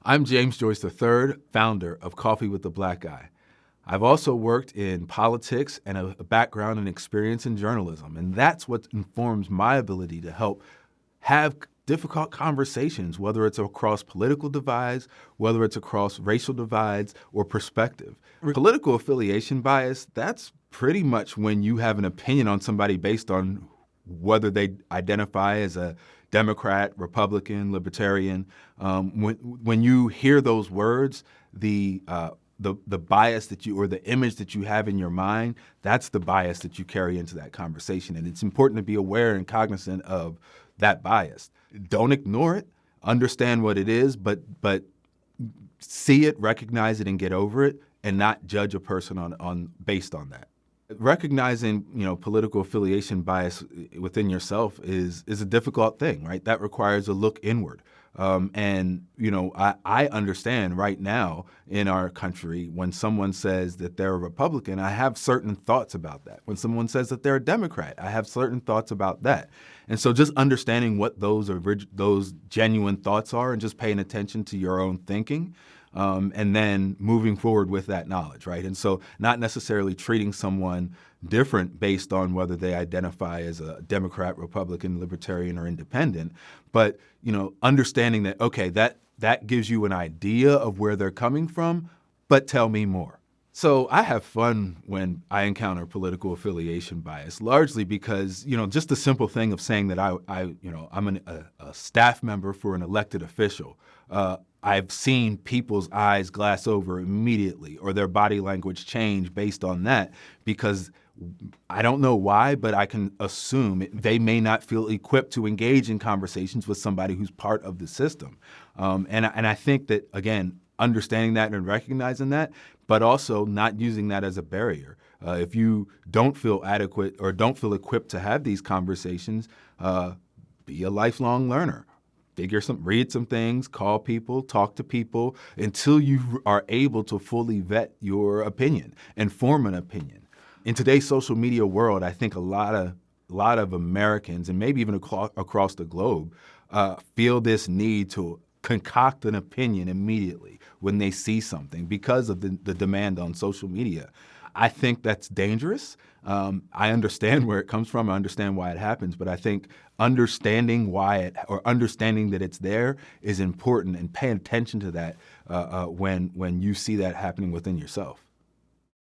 I'm James Joyce III, founder of Coffee with the Black Guy. I've also worked in politics and a background and experience in journalism, and that's what informs my ability to help have difficult conversations, whether it's across political divides, whether it's across racial divides or perspective. Political affiliation bias, that's pretty much when you have an opinion on somebody based on whether they identify as a Democrat, Republican, Libertarian. When you hear those words, the bias that you, or the image that you have in your mind, that's the bias that you carry into that conversation. And it's important to be aware and cognizant of that bias. Don't ignore it. Understand what it is, but see it, recognize it, and get over it, and not judge a person on based on that. Recognizing, political affiliation bias within yourself is a difficult thing, right? That requires a look inward. I understand right now in our country, when someone says that they're a Republican, I have certain thoughts about that. When someone says that they're a Democrat, I have certain thoughts about that. And so just understanding what those genuine thoughts are and just paying attention to your own thinking, and then moving forward with that knowledge, right? And so not necessarily treating someone different based on whether they identify as a Democrat, Republican, Libertarian, or Independent, but understanding that, okay, that gives you an idea of where they're coming from, but tell me more. So I have fun when I encounter political affiliation bias, largely because, just the simple thing of saying that I'm a staff member for an elected official. I've seen people's eyes glass over immediately, or their body language change based on that, because I don't know why, but I can assume they may not feel equipped to engage in conversations with somebody who's part of the system. And I think that, again, understanding that and recognizing that, but also not using that as a barrier. If you don't feel adequate or don't feel equipped to have these conversations, be a lifelong learner. Read some things, call people, talk to people until you are able to fully vet your opinion and form an opinion. In today's social media world, I think a lot of Americans, and maybe even across the globe, feel this need to concoct an opinion immediately when they see something because of the demand on social media. I think that's dangerous. I understand where it comes from. I understand why it happens. But I think understanding understanding that it's there is important, and paying attention to that when you see that happening within yourself.